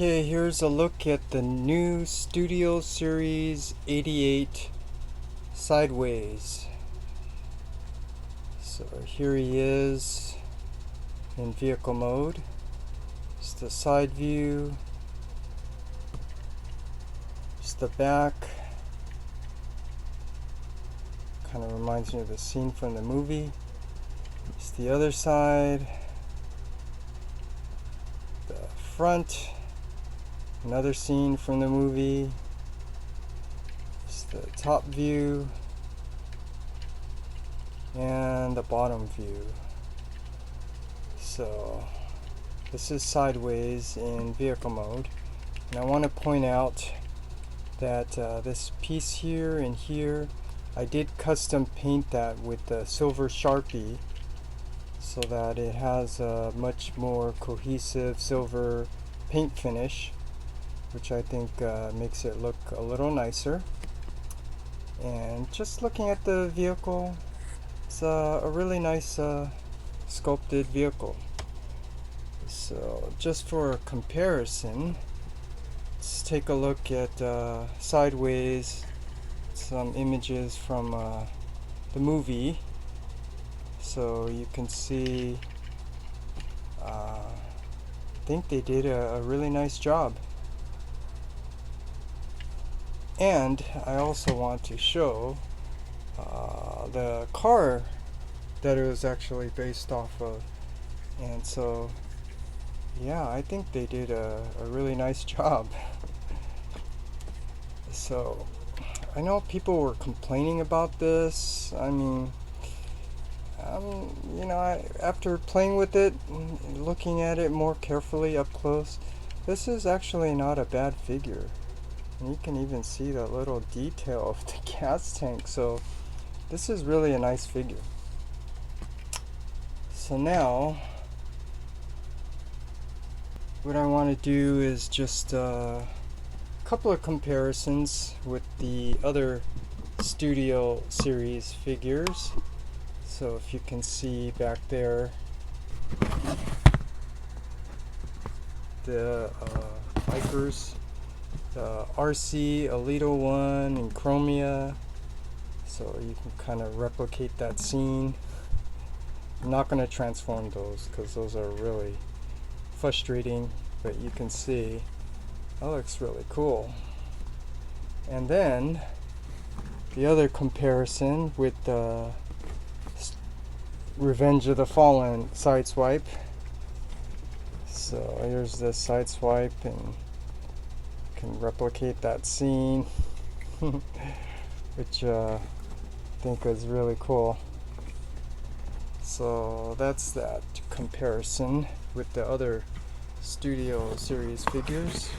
Okay, here's a look at the new Studio Series 88 Sideways. So here he is in vehicle mode. It's the side view. It's the back. Kind of reminds me of the scene from the movie. It's the other side. The front. Another scene from the movie. It's the top view and the bottom view. So this is sideways in vehicle mode, and I want to point out that this piece here and here, I did custom paint that with the silver Sharpie so that it has a much more cohesive silver paint finish, which I think makes it look a little nicer. And just looking at the vehicle, it's a really nice sculpted vehicle. So just for comparison, let's take a look at sideways, some images from the movie. So you can see, I think they did a really nice job. And I also want to show the car that it was actually based off of. And so, yeah, I think they did a really nice job. So, I know people were complaining about this. I mean, you know, after playing with it, looking at it more carefully up close, this is actually not a bad figure. And you can even see that little detail of the gas tank. So this is really a nice figure. So now what I want to do is just a couple of comparisons with the other Studio Series figures. So if you can see back there, the bikers, the RC Alito 1 in Chromia, so you can kind of replicate that scene. I'm not going to transform those because those are really frustrating, but you can see that looks really cool. And then the other comparison with the Revenge of the Fallen Sideswipe. So here's the Sideswipe, and can replicate that scene, which I think was really cool. So that's that comparison with the other Studio Series figures.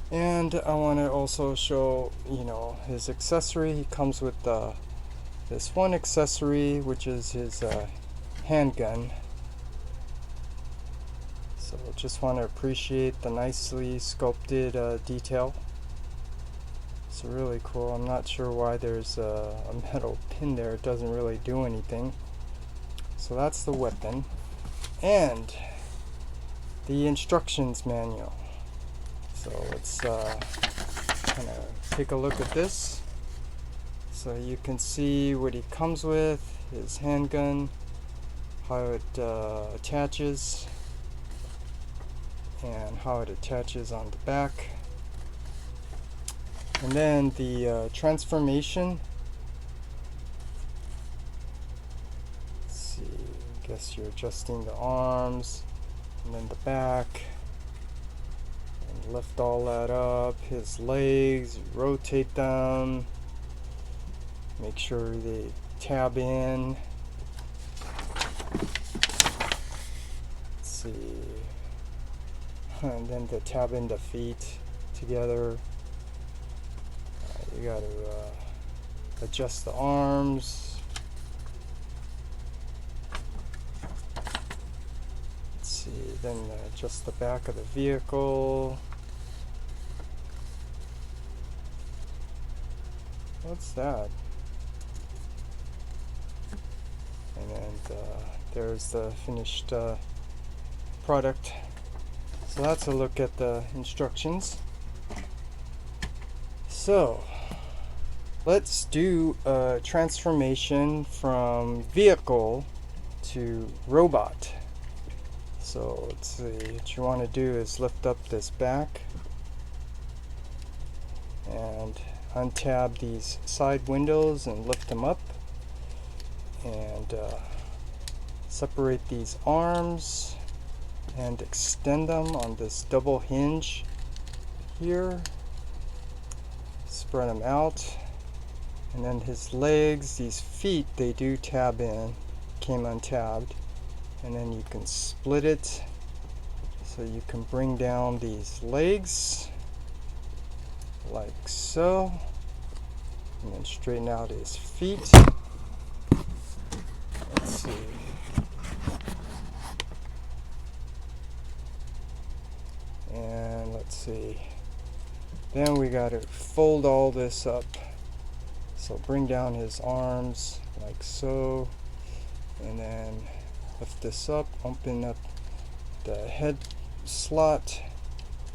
And I want to also show, you know, his accessory. He comes with this one accessory, which is his handgun. So just want to appreciate the nicely sculpted detail. It's really cool. I'm not sure why there's a metal pin there. It doesn't really do anything. So that's the weapon. And the instructions manual. So let's kind of take a look at this. So you can see what he comes with, his handgun, how it attaches, and how it attaches on the back. And then the transformation. Let's see, I guess you're adjusting the arms and then the back, and lift all that up. His legs, you rotate them, make sure they tab in. Let's see. And then to tab in the feet together, you got to adjust the arms. Let's see, then adjust the back of the vehicle. What's that? And then there's the finished product. So that's a look at the instructions. So let's do a transformation from vehicle to robot. So let's see, what you want to do is lift up this back and untab these side windows and lift them up, and separate these arms and extend them on this double hinge here. Spread them out, and then his legs, these feet, they do tab in, came untabbed, and then you can split it so you can bring down these legs like so, and then straighten out his feet. Let's see. And let's see. Then we got to fold all this up. So bring down his arms like so, and then lift this up, open up the head slot,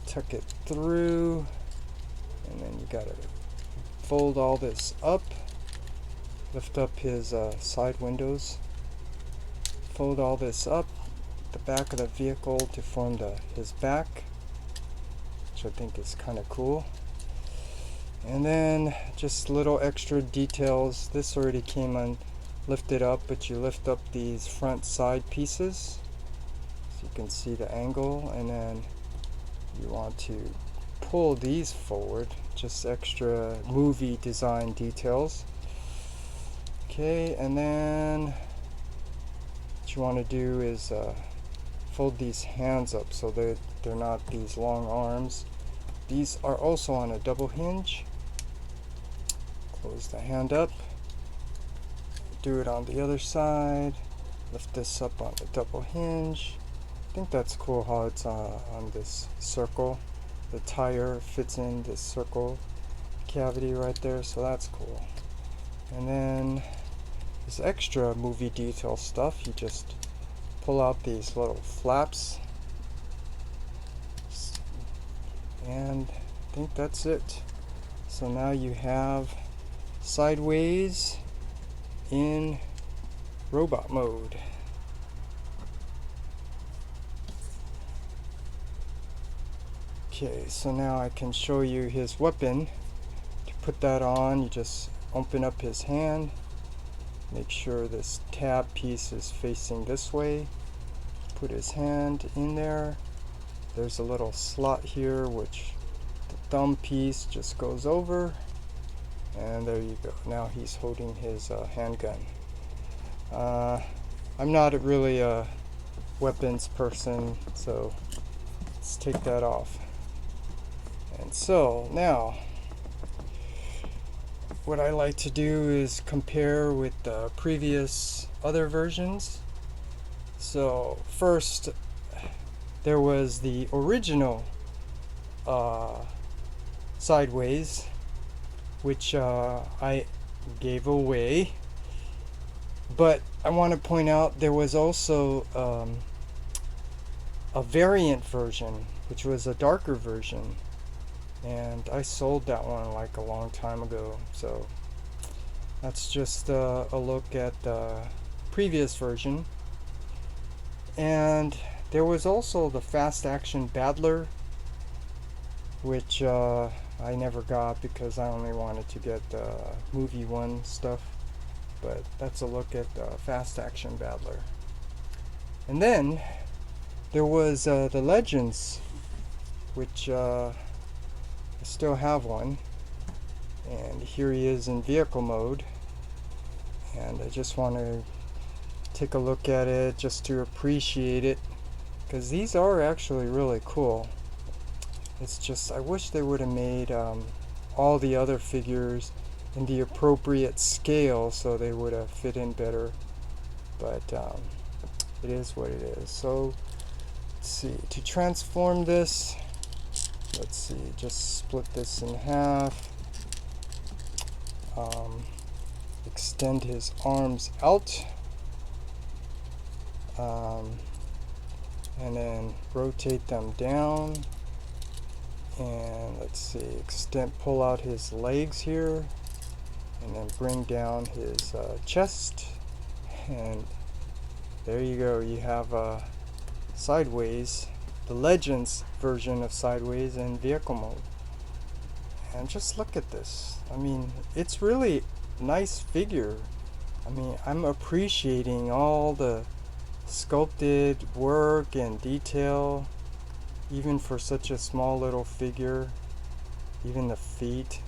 tuck it through, and then you got to fold all this up, lift up his side windows, fold all this up, the back of the vehicle to form his back, which I think is kind of cool. And then just little extra details. This already came lifted up, but you lift up these front side pieces so you can see the angle, and then you want to pull these forward, just extra movie design details. Okay, and then what you want to do is fold these hands up so that they're not these long arms. These are also on a double hinge. Close the hand up, do it on the other side, lift this up on the double hinge. I think that's cool how it's on this circle. The tire fits in this circle cavity right there, so that's cool. And then this extra movie detail stuff, you just pull out these little flaps, and I think that's it. So now you have sideways in robot mode. Okay, so now I can show you his weapon. To put that on, you just open up his hand, make sure this tab piece is facing this way, put his hand in there. There's a little slot here which the thumb piece just goes over, and there you go. Now he's holding his handgun. I'm not really a weapons person, so let's take that off. And so now what I like to do is compare with the previous other versions. So first, there was the original Sideways, which I gave away, but I want to point out there was also a variant version, which was a darker version, and I sold that one like a long time ago. So that's just a look at the previous version. And there was also the fast action battler, which I never got because I only wanted to get the movie 1 stuff. But that's a look at the fast action battler. And then there was the Legends, which I still have one, and here he is in vehicle mode, and I just want to take a look at it just to appreciate it, because these are actually really cool. It's just I wish they would have made all the other figures in the appropriate scale so they would have fit in better, but it is what it is. So let's see, to transform this, let's see, just split this in half, extend his arms out, and then rotate them down, and let's see, pull out his legs here, and then bring down his chest, and there you go. You have Sideways, the Legends version of Sideways in vehicle mode. And just look at this. I mean, it's really nice figure. I mean, I'm appreciating all the sculpted work and detail, even for such a small little figure, even the feet.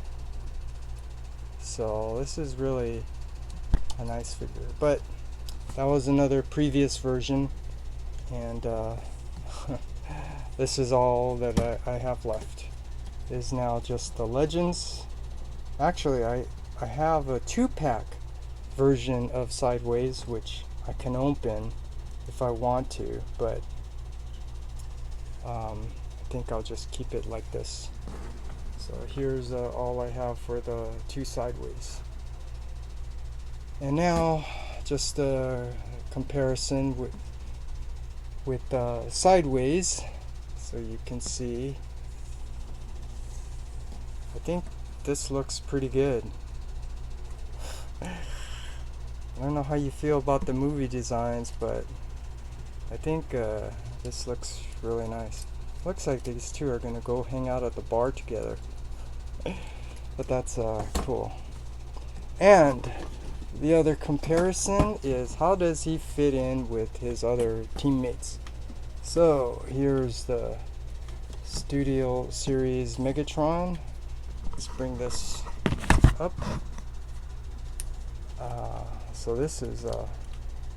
So this is really a nice figure. But that was another previous version, and this is all that I have left. Is now just the Legends. Actually, I have a 2-pack version of Sideways, which I can open if I want to, but I think I'll just keep it like this. So here's all I have for the 2 Sideways. And now just a comparison with Sideways, so you can see. I think this looks pretty good. I don't know how you feel about the movie designs, but I think this looks really nice. Looks like these two are gonna go hang out at the bar together. But that's cool. And the other comparison is, how does he fit in with his other teammates? So here's the Studio Series Megatron. Let's bring this up. So this is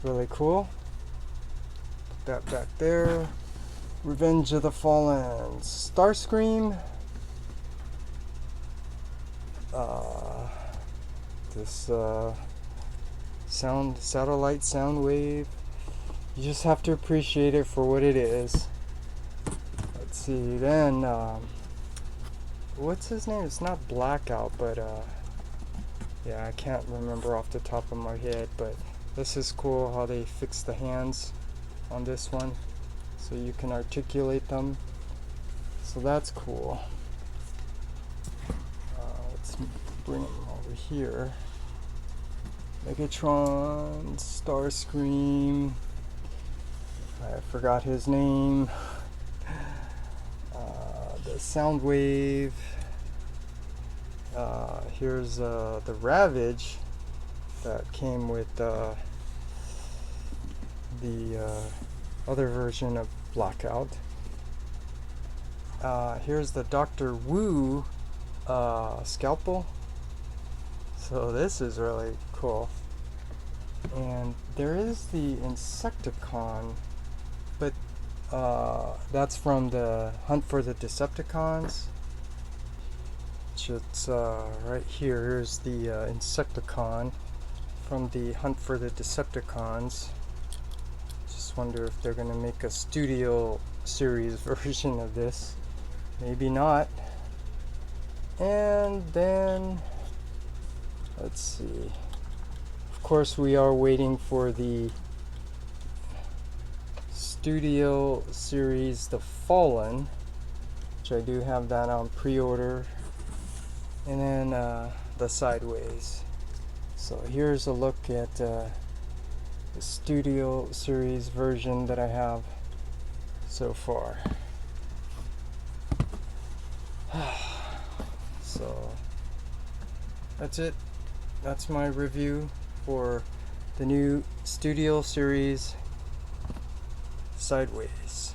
really cool. Put that back there. Revenge of the Fallen, Starscream. This satellite sound wave. You just have to appreciate it for what it is. Let's see. Then what's his name? It's not Blackout, but yeah, I can't remember off the top of my head. But this is cool how they fix the hands on this one, so you can articulate them. So that's cool. Let's bring him over here. Megatron, Starscream. I forgot his name. The Soundwave. Here's the Ravage that came with the other version of Blackout. Here's the Dr. Wu scalpel. So this is really cool. And there is the Insecticon, but that's from the Hunt for the Decepticons. It's right here. Here's the Insecticon from the Hunt for the Decepticons. Just wonder if they're gonna make a Studio Series version of this. Maybe not. And then let's see. Of course, we are waiting for the Studio Series The Fallen, which I do have that on pre-order. And then the Sideways. So here's a look at the Studio Series version that I have so far. So that's it. That's my review for the new Studio Series Sideways.